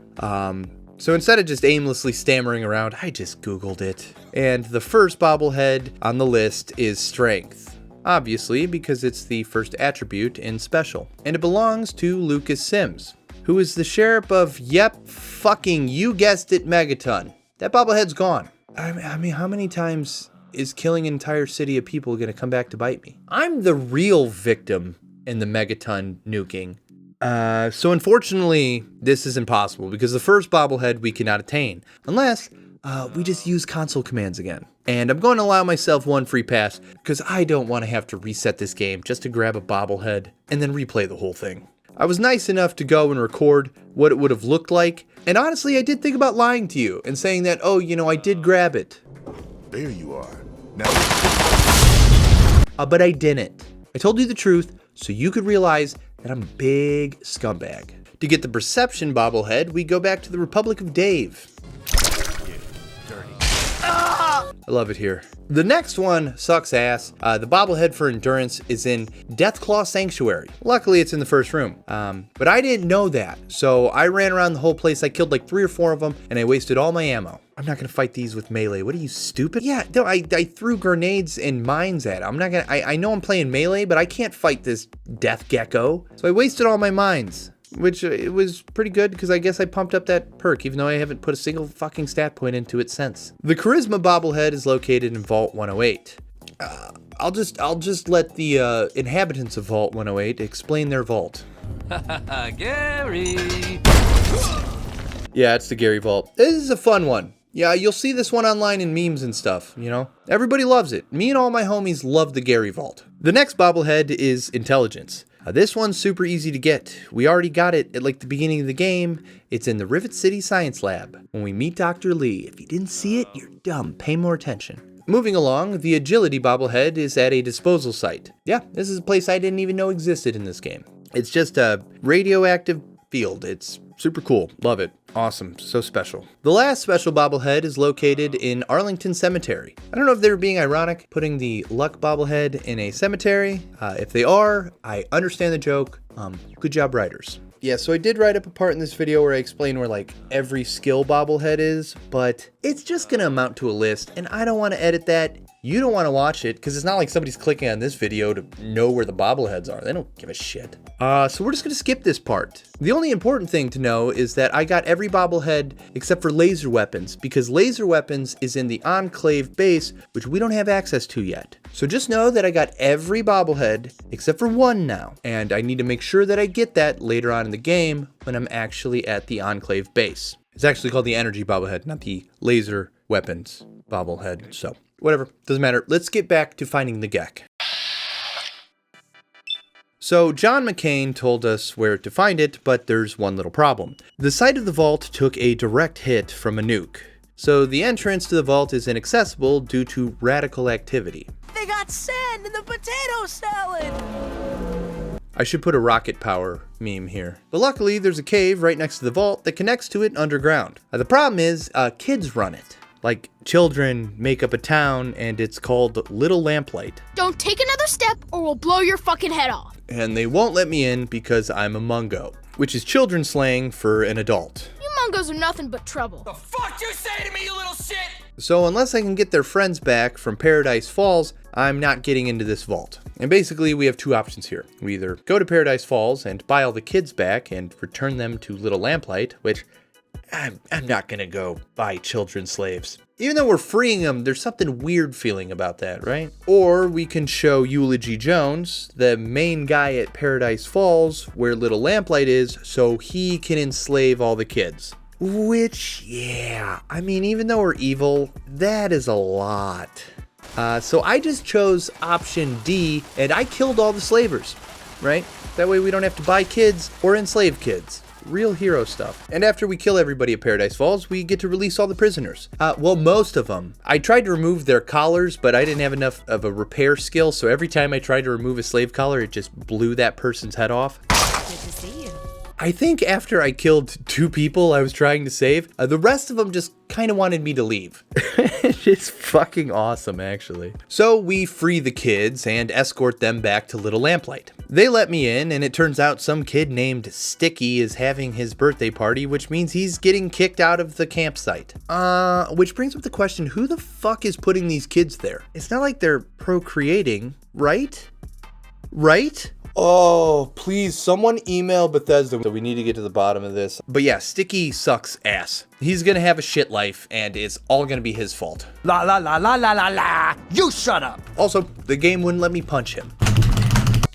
So instead of just aimlessly stammering around, I just Googled it. And the first bobblehead on the list is Strength. Obviously, because it's the first attribute in Special. And it belongs to Lucas Sims, who is the sheriff of, yep, fucking, you guessed it, Megaton. That bobblehead's gone. I mean, how many times is killing an entire city of people gonna come back to bite me? I'm the real victim in the Megaton nuking. So unfortunately, this is impossible because the first bobblehead we cannot attain unless we just use console commands again. And I'm going to allow myself one free pass because I don't want to have to reset this game just to grab a bobblehead and then replay the whole thing. I was nice enough to go and record what it would have looked like. And honestly, I did think about lying to you and saying that, oh, you know, I did grab it. There you are. Now. But I didn't. I told you the truth so you could realize that I'm a big scumbag. To get the perception bobblehead, we go back to the Republic of Dave. I love it here. The next one sucks ass. The bobblehead for endurance is in Deathclaw Sanctuary. Luckily, it's in the first room. But I didn't know that. So I ran around the whole place. I killed like 3 or 4 of them and I wasted all my ammo. I'm not gonna fight these with melee. What are you, stupid? Yeah, no, I threw grenades and mines at it. I know I'm playing melee, but I can't fight this death gecko. So I wasted all my mines. Which it was pretty good because I guess I pumped up that perk even though I haven't put a single fucking stat point into it since. The Charisma bobblehead is located in Vault 108. I'll just let the inhabitants of Vault 108 explain their vault. Gary! Yeah, it's the Gary Vault. This is a fun one. Yeah, you'll see this one online in memes and stuff, you know? Everybody loves it. Me and all my homies love the Gary Vault. The next bobblehead is Intelligence. This one's super easy to get. We already got it at like the beginning of the game. It's in the Rivet City Science Lab when we meet Dr. Lee. If you didn't see it, you're dumb. Pay more attention. Moving along, the Agility bobblehead is at a disposal site. Yeah, this is a place I didn't even know existed in this game. It's just a radioactive field. It's super cool. Love it. Awesome. So special. The last special bobblehead is located in Arlington Cemetery. I don't know if they're being ironic putting the Luck bobblehead in a cemetery. If they are, I understand the joke. Good job, writers. Yeah, so I did write up a part in this video where I explain where like every skill bobblehead is, but it's just gonna amount to a list and I don't want to edit that. You don't want to watch it because it's not like somebody's clicking on this video to know where the bobbleheads are. They don't give a shit. So we're just going to skip this part. The only important thing to know is that I got every bobblehead except for laser weapons because laser weapons is in the Enclave base, which we don't have access to yet. So just know that I got every bobblehead except for one now. And I need to make sure that I get that later on in the game when I'm actually at the Enclave base. It's actually called the Energy bobblehead, not the laser weapons bobblehead. So whatever, doesn't matter. Let's get back to finding the Gek. So John McCain told us where to find it, but there's one little problem. The site of the vault took a direct hit from a nuke. So the entrance to the vault is inaccessible due to radical activity. They got sand in the potato salad! I should put a rocket power meme here. But luckily there's a cave right next to the vault that connects to it underground. The problem is kids run it. Like, children make up a town, and it's called Little Lamplight. Don't take another step, or we'll blow your fucking head off. And they won't let me in because I'm a mungo, which is children's slang for an adult. You mungos are nothing but trouble. The fuck you say to me, you little shit? So unless I can get their friends back from Paradise Falls, I'm not getting into this vault. And basically, we have 2 options here. We either go to Paradise Falls and buy all the kids back and return them to Little Lamplight, which I'm not gonna go buy children slaves. Even though we're freeing them, there's something weird feeling about that, right? Or we can show Eulogy Jones, the main guy at Paradise Falls, where Little Lamplight is, so he can enslave all the kids. Which, yeah, I mean, even though we're evil, that is a lot. So I just chose option D, and I killed all the slavers, right? That way we don't have to buy kids or enslave kids. Real hero stuff. And after we kill everybody at Paradise Falls, we get to release all the prisoners. Well, most of them. I tried to remove their collars, but I didn't have enough of a repair skill, so every time I tried to remove a slave collar, it just blew that person's head off. Good to see you. I think after I killed 2 people I was trying to save, the rest of them just kind of wanted me to leave. It's fucking awesome, actually. So we free the kids and escort them back to Little Lamplight. They let me in, and it turns out some kid named Sticky is having his birthday party, which means he's getting kicked out of the campsite. Which brings up the question, who the fuck is putting these kids there? It's not like they're procreating, right? Right? Oh, please, someone email Bethesda. So we need to get to the bottom of this. But yeah, Sticky sucks ass. He's gonna have a shit life, and it's all gonna be his fault. La la la la la la la. You shut up. Also, the game wouldn't let me punch him.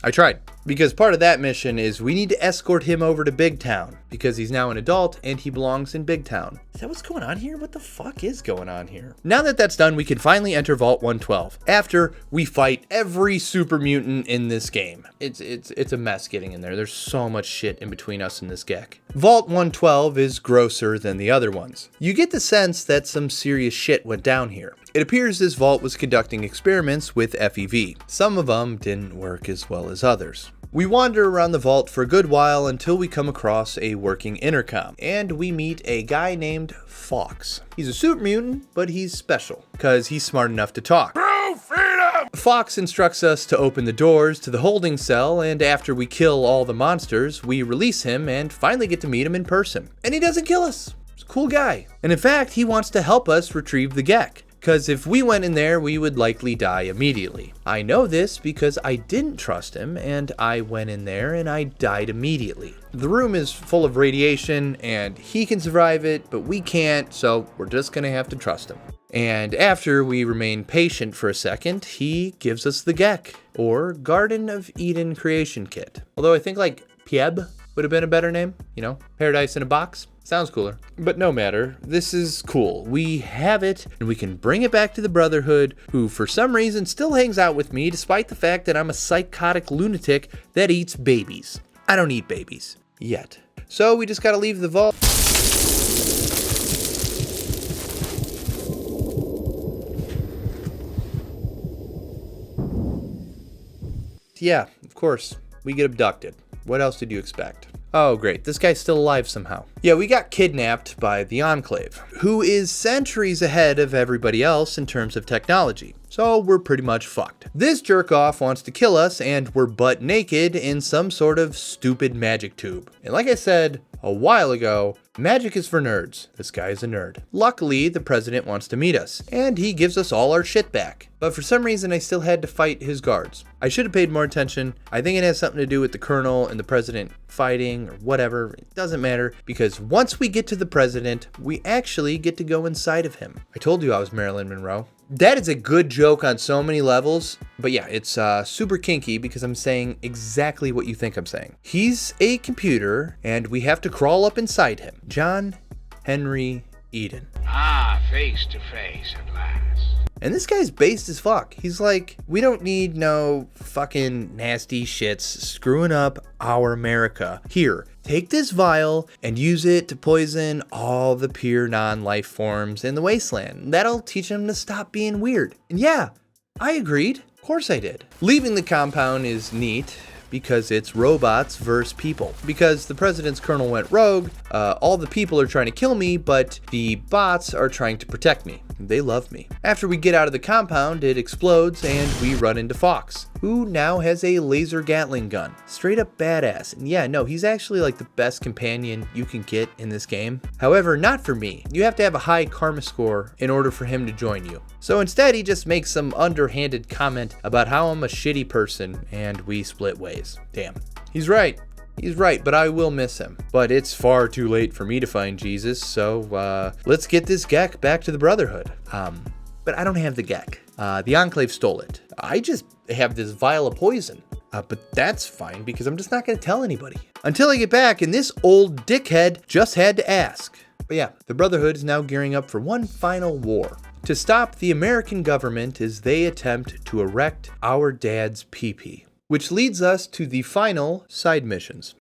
I tried. Because part of that mission is we need to escort him over to Big Town because he's now an adult and he belongs in Big Town. Is that what's going on here? What the fuck is going on here? Now that that's done, we can finally enter Vault 112 after we fight every super mutant in this game. It's a mess getting in there. There's so much shit in between us and this Gek. Vault 112 is grosser than the other ones. You get the sense that some serious shit went down here. It appears this vault was conducting experiments with FEV. Some of them didn't work as well as others. We wander around the vault for a good while until we come across a working intercom, and we meet a guy named Fox. He's a super mutant, but he's special, because he's smart enough to talk. True freedom! Fox instructs us to open the doors to the holding cell, and after we kill all the monsters, we release him and finally get to meet him in person. And he doesn't kill us. He's a cool guy. And in fact, he wants to help us retrieve the Gek. Because if we went in there, we would likely die immediately. I know this because I didn't trust him, and I went in there and I died immediately. The room is full of radiation, and he can survive it, but we can't, so we're just gonna have to trust him. And after we remain patient for a second, he gives us the Gek, or Garden of Eden Creation Kit. Although I think like Pieb would have been a better name, you know, Paradise in a Box. Sounds cooler. But no matter, this is cool. We have it, and we can bring it back to the Brotherhood, who for some reason still hangs out with me despite the fact that I'm a psychotic lunatic that eats babies. I don't eat babies. Yet. So we just gotta leave the vault. Yeah, of course. We get abducted. What else did you expect? Oh great, this guy's still alive somehow. Yeah, we got kidnapped by the Enclave, who is centuries ahead of everybody else in terms of technology. So we're pretty much fucked. This jerk off wants to kill us, and we're butt naked in some sort of stupid magic tube. And like I said a while ago, magic is for nerds. This guy is a nerd. Luckily, the president wants to meet us, and he gives us all our shit back. But for some reason, I still had to fight his guards. I should have paid more attention. I think it has something to do with the colonel and the president fighting or whatever. It doesn't matter, because once we get to the president, we actually get to go inside of him. I told you I was Marilyn Monroe. That is a good joke on so many levels, but yeah, it's super kinky because I'm saying exactly what you think I'm saying. He's a computer, and we have to crawl up inside him. John Henry Eden. Ah, face to face at last. And this guy's based as fuck. He's like, we don't need no fucking nasty shits screwing up our America. Here, take this vial and use it to poison all the pure non-life forms in the wasteland. That'll teach them to stop being weird. And yeah, I agreed. Of course I did. Leaving the compound is neat because it's robots versus people. Because the president's colonel went rogue, all the people are trying to kill me, but the bots are trying to protect me. They love me. After we get out of the compound, it explodes and we run into Fox, who now has a laser Gatling gun. Straight up badass. And yeah, no, he's actually like the best companion you can get in this game. However, not for me. You have to have a high karma score in order for him to join you. So instead, he just makes some underhanded comment about how I'm a shitty person and we split ways. Damn. He's right. He's right, but I will miss him. But it's far too late for me to find Jesus, so let's get this Gek back to the Brotherhood. But I don't have the Gek. The Enclave stole it. I just have this vial of poison. But that's fine because I'm just not going to tell anybody. Until I get back, and this old dickhead just had to ask. But yeah, the Brotherhood is now gearing up for one final war to stop the American government as they attempt to erect our dad's pee-pee. Which leads us to the final side missions.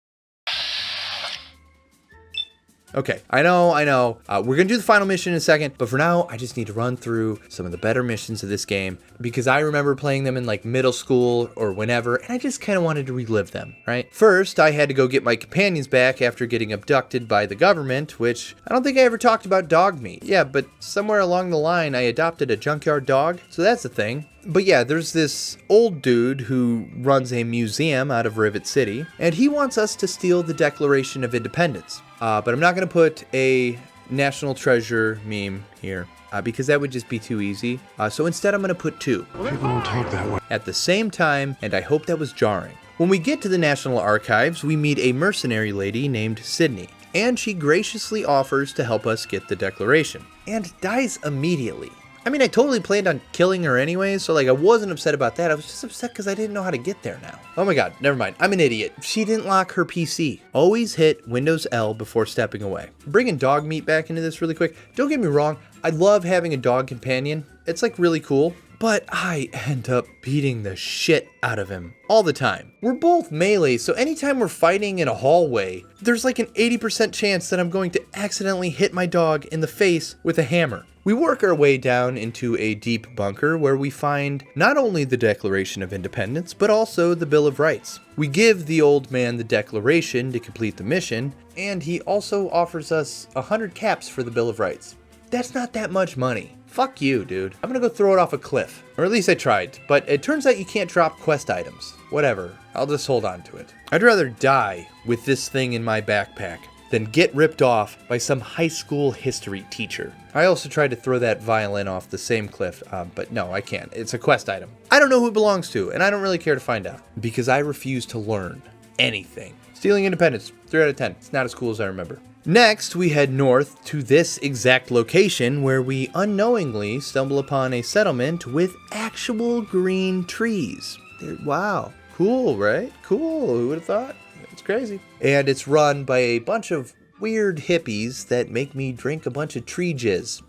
Okay, I know. We're gonna do the final mission in a second, but for now, I just need to run through some of the better missions of this game because I remember playing them in like middle school or whenever, and I just kind of wanted to relive them, right? First, I had to go get my companions back after getting abducted by the government, which I don't think I ever talked about dog meat. Yeah, but somewhere along the line, I adopted a junkyard dog, so that's a thing. But yeah, there's this old dude who runs a museum out of Rivet City, and he wants us to steal the Declaration of Independence. But I'm not going to put a National Treasure meme here. because that would just be too easy. So instead I'm gonna put 2. People don't talk that way. At the same time, and I hope that was jarring. When we get to the National Archives, we meet a mercenary lady named Sydney, and she graciously offers to help us get the declaration, and dies immediately. I mean, I totally planned on killing her anyway, so like I wasn't upset about that. I was just upset because I didn't know how to get there now. Oh my god, never mind. I'm an idiot. She didn't lock her PC. Always hit Windows L before stepping away. Bringing dog meat back into this really quick. Don't get me wrong, I love having a dog companion. It's like really cool. But I end up beating the shit out of him all the time. We're both melee, so anytime we're fighting in a hallway, there's like an 80% chance that I'm going to accidentally hit my dog in the face with a hammer. We work our way down into a deep bunker where we find not only the Declaration of Independence, but also the Bill of Rights. We give the old man the Declaration to complete the mission, and he also offers us 100 caps for the Bill of Rights. That's not that much money. Fuck you, dude. I'm gonna go throw it off a cliff. Or at least I tried, but it turns out you can't drop quest items. Whatever, I'll just hold on to it. I'd rather die with this thing in my backpack than get ripped off by some high school history teacher. I also tried to throw that violin off the same cliff, but no, I can't. It's a quest item. I don't know who it belongs to, and I don't really care to find out, because I refuse to learn anything. Stealing Independence, 3 out of 10. It's not as cool as I remember. Next, we head north to this exact location where we unknowingly stumble upon a settlement with actual green trees. Wow, cool, right? Cool, who would have thought? It's crazy. And it's run by a bunch of weird hippies that make me drink a bunch of tree juice.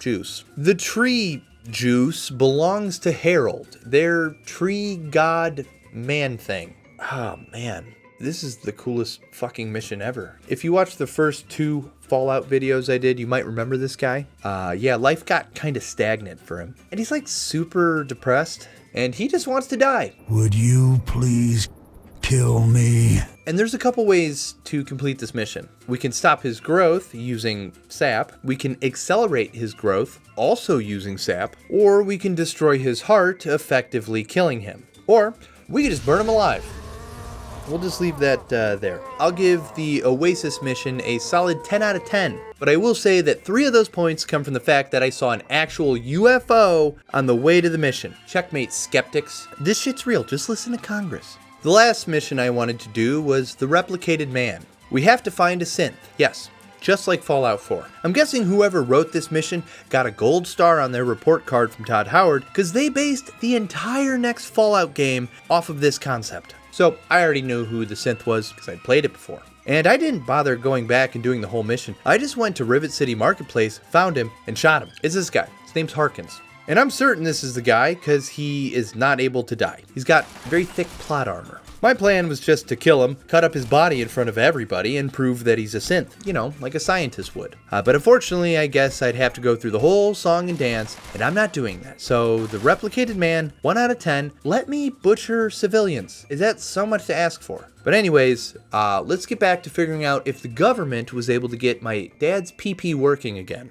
The tree juice belongs to Harold, their tree god man thing. Oh man. This is the coolest fucking mission ever. If you watch the first 2 Fallout videos I did, you might remember this guy. Yeah, life got kind of stagnant for him. And he's like super depressed, and he just wants to die. Would you please kill me? And there's a couple ways to complete this mission. We can stop his growth using sap. We can accelerate his growth, also using sap. Or we can destroy his heart, effectively killing him. Or we can just burn him alive. We'll just leave that there. I'll give the Oasis mission a solid 10 out of 10. But I will say that 3 of those points come from the fact that I saw an actual UFO on the way to the mission. Checkmate, skeptics. This shit's real. Just listen to Congress. The last mission I wanted to do was the Replicated Man. We have to find a synth. Yes, just like Fallout 4. I'm guessing whoever wrote this mission got a gold star on their report card from Todd Howard because they based the entire next Fallout game off of this concept. So I already knew who the synth was because I'd played it before. And I didn't bother going back and doing the whole mission. I just went to Rivet City Marketplace, found him, and shot him. It's this guy. His name's Harkins. And I'm certain this is the guy because he is not able to die. He's got very thick plot armor. My plan was just to kill him, cut up his body in front of everybody, and prove that he's a synth. You know, like a scientist would. But unfortunately, I guess I'd have to go through the whole song and dance, and I'm not doing that. So, the Replicated Man, 1 out of 10, let me butcher civilians. Is that so much to ask for? But anyways, let's get back to figuring out if the government was able to get my dad's PP working again.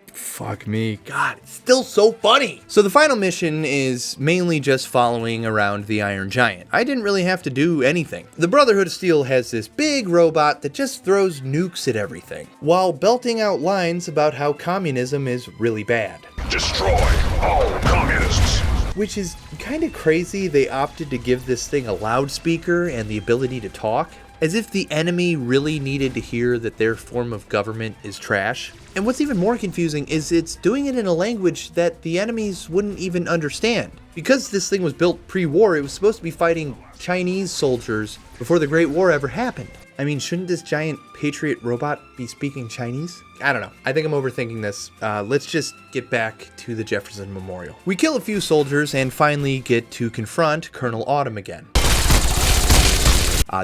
Fuck me. God, it's still so funny. So the final mission is mainly just following around the Iron Giant. I didn't really have to do anything. The Brotherhood of Steel has this big robot that just throws nukes at everything, while belting out lines about how communism is really bad. Destroy all communists. Which is kind of crazy they opted to give this thing a loudspeaker and the ability to talk, as if the enemy really needed to hear that their form of government is trash. And what's even more confusing is it's doing it in a language that the enemies wouldn't even understand. Because this thing was built pre-war, it was supposed to be fighting Chinese soldiers before the Great War ever happened. I mean, shouldn't this giant Patriot robot be speaking Chinese? I don't know. I think I'm overthinking this. Let's just get back to the Jefferson Memorial. We kill a few soldiers and finally get to confront Colonel Autumn again.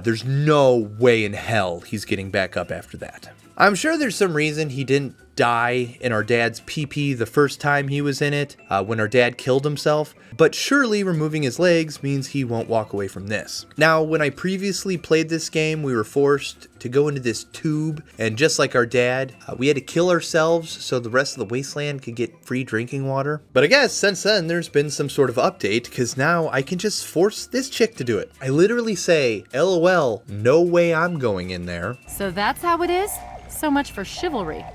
There's no way in hell he's getting back up after that. I'm sure there's some reason he didn't die in our dad's PP the first time he was in it, when our dad killed himself, but surely removing his legs means he won't walk away from this. Now, when I previously played this game, we were forced to go into this tube, and just like our dad, we had to kill ourselves so the rest of the wasteland could get free drinking water. But I guess since then there's been some sort of update, because now I can just force this chick to do it. I literally say, LOL, no way I'm going in there. So that's how it is? So much for chivalry.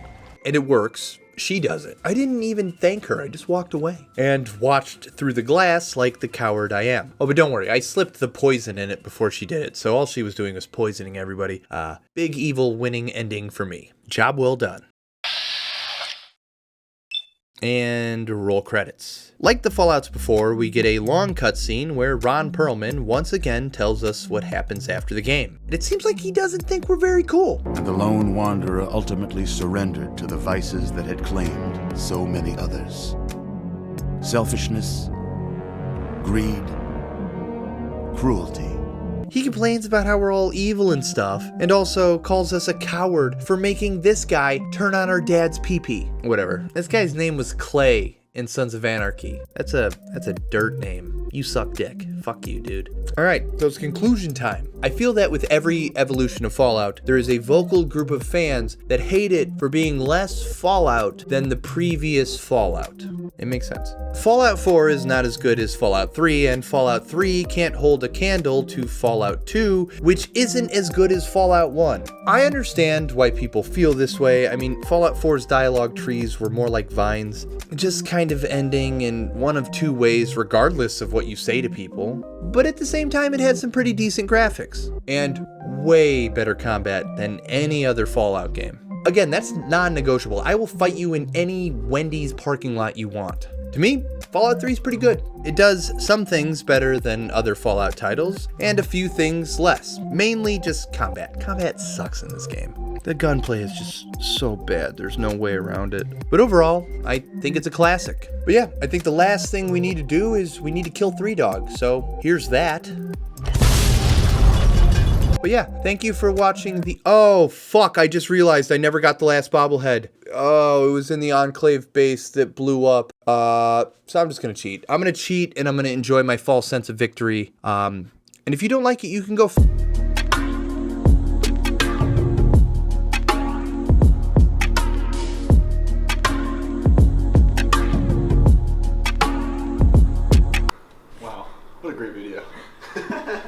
And it works. she does it. I didn't even thank her. I just walked away and watched through the glass like the coward I am. Oh, but don't worry. I slipped the poison in it before she did it. So all she was doing was poisoning everybody. Big evil winning ending for me. Job well done. And roll credits. Like the Fallouts before, we get a long cutscene where Ron Perlman once again tells us what happens after the game. It seems like he doesn't think we're very cool. And the lone wanderer ultimately surrendered to the vices that had claimed so many others. Selfishness, greed, cruelty. He complains about how we're all evil and stuff, and also calls us a coward for making this guy turn on our dad's pee-pee. Whatever. This guy's name was Clay in Sons of Anarchy. That's a dirt name. You suck dick. Fuck you, dude. Alright, so it's conclusion time. I feel that with every evolution of Fallout, there is a vocal group of fans that hate it for being less Fallout than the previous Fallout. It makes sense. Fallout 4 is not as good as Fallout 3, and Fallout 3 can't hold a candle to Fallout 2, which isn't as good as Fallout 1. I understand why people feel this way. I mean, Fallout 4's dialogue trees were more like vines, just kind of ending in one of two ways regardless of what you say to people. But at the same time, it had some pretty decent graphics, and way better combat than any other Fallout game. Again, that's non-negotiable. I will fight you in any Wendy's parking lot you want. To me, Fallout 3 is pretty good. It does some things better than other Fallout titles, and a few things less. Mainly just combat. Combat sucks in this game. The gunplay is just so bad, there's no way around it. But overall, I think it's a classic. But yeah, I think the last thing we need to do is we need to kill 3 dogs, so here's that. But yeah, thank you for watching the... Oh, fuck, I just realized I never got the last bobblehead. Oh, it was in the Enclave base that blew up. So I'm just gonna cheat. I'm gonna cheat, and I'm gonna enjoy my false sense of victory. And if you don't like it, you can go... Wow, what a great video.